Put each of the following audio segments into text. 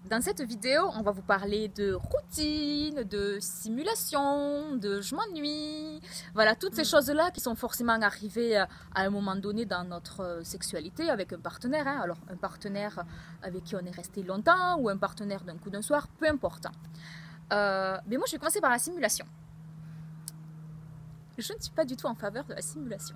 Dans cette vidéo, on va vous parler de routine, de simulation, de je m'ennuie. Voilà, toutes ces choses-là qui sont forcément arrivées à un moment donné dans notre sexualité avec un partenaire. Alors, un partenaire avec qui on est resté longtemps ou un partenaire d'un coup d'un soir, peu importe. Mais moi, je vais commencer par la simulation. Je ne suis pas du tout en faveur de la simulation.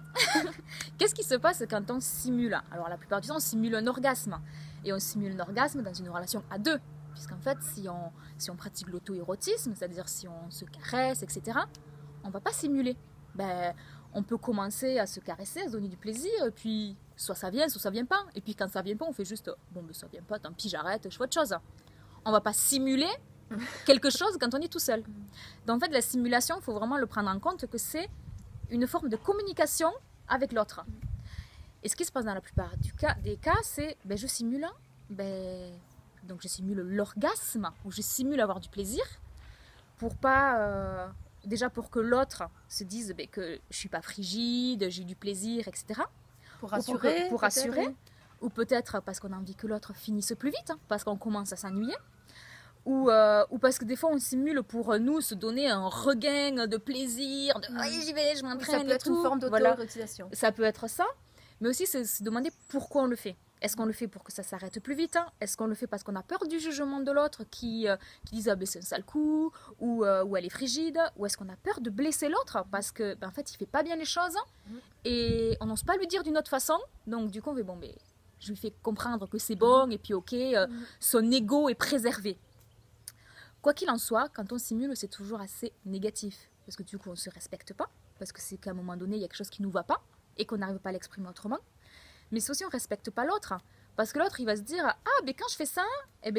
Qu'est-ce qui se passe quand on simule? Alors la plupart du temps, on simule un orgasme. Et on simule un orgasme dans une relation à deux. Puisqu'en fait, si on pratique l'auto-érotisme, c'est-à-dire si on se caresse, etc., on ne va pas simuler. On peut commencer à se caresser, à se donner du plaisir, et puis soit ça vient, soit ça vient pas. Et puis quand ça vient pas, on fait juste, bon, ça vient pas, tant pis, j'arrête, je fais autre chose. On ne va pas simuler quelque chose quand on est tout seul. Donc en fait, la simulation, il faut vraiment le prendre en compte que c'est une forme de communication avec l'autre. Et ce qui se passe dans la plupart des cas, c'est je simule, donc je simule l'orgasme, ou je simule avoir du plaisir, pour pas, déjà pour que l'autre se dise que je suis pas frigide, j'ai eu du plaisir, etc. Pour rassurer. Pour rassurer. Oui. Ou peut-être parce qu'on a envie que l'autre finisse plus vite, parce qu'on commence à s'ennuyer. Ou parce que des fois on simule pour nous se donner un regain de plaisir, de j'y vais, je m'entraîne. Ça peut être une forme d'auto-érotisation. Voilà. Ça peut être ça, mais aussi se demander pourquoi on le fait. Est-ce qu'on le fait pour que ça s'arrête plus vite? Est-ce qu'on le fait parce qu'on a peur du jugement de l'autre qui dise c'est un sale coup, ou elle est frigide? Ou est-ce qu'on a peur de blesser l'autre parce que en fait il fait pas bien les choses et on n'ose pas lui dire d'une autre façon, donc du coup on fait je lui fais comprendre que c'est bon et puis ok, son ego est préservé. Quoi qu'il en soit, quand on simule, c'est toujours assez négatif. Parce que du coup, on ne se respecte pas. Parce que c'est qu'à un moment donné, il y a quelque chose qui ne nous va pas. Et qu'on n'arrive pas à l'exprimer autrement. Mais c'est aussi, on ne respecte pas l'autre. Parce que l'autre, il va se dire quand je fais ça,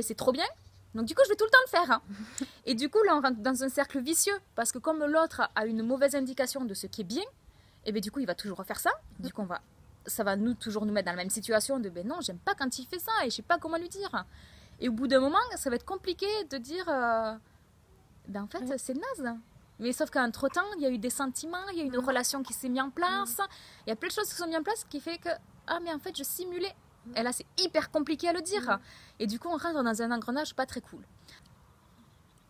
c'est trop bien. Donc du coup, je vais tout le temps le faire. Et du coup, là, on rentre dans un cercle vicieux. Parce que comme l'autre a une mauvaise indication de ce qui est bien, du coup, il va toujours refaire ça. Du coup, ça va toujours nous mettre dans la même situation de non, j'aime pas quand il fait ça et je sais pas comment lui dire. Et au bout d'un moment, ça va être compliqué de dire en fait, c'est naze. Mais sauf qu'entre-temps, il y a eu des sentiments, il y a eu une relation qui s'est mise en place, il y a plein de choses qui sont mises en place qui fait que mais en fait, je simulais. Et là, c'est hyper compliqué à le dire. Et du coup, on rentre dans un engrenage pas très cool.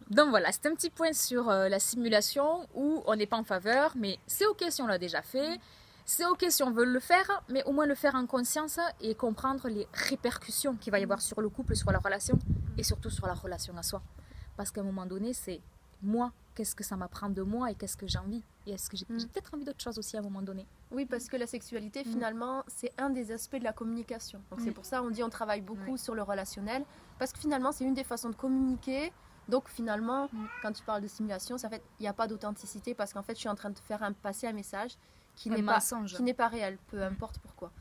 Donc voilà, c'est un petit point sur la simulation où on n'est pas en faveur, mais c'est ok si on l'a déjà fait. C'est ok si on veut le faire, mais au moins le faire en conscience et comprendre les répercussions qu'il va y avoir sur le couple, sur la relation et surtout sur la relation à soi. Parce qu'à un moment donné, c'est moi, qu'est-ce que ça m'apprend de moi et qu'est-ce que j'ai envie? Et est-ce que j'ai peut-être envie d'autre chose aussi à un moment donné? Oui, parce que la sexualité, finalement, c'est un des aspects de la communication. Donc c'est pour ça on dit on travaille beaucoup sur le relationnel, parce que finalement, c'est une des façons de communiquer. Donc finalement, quand tu parles de simulation, ça fait il n'y a pas d'authenticité parce qu'en fait, je suis en train de faire passer un message qui n'est pas réel, peu importe pourquoi.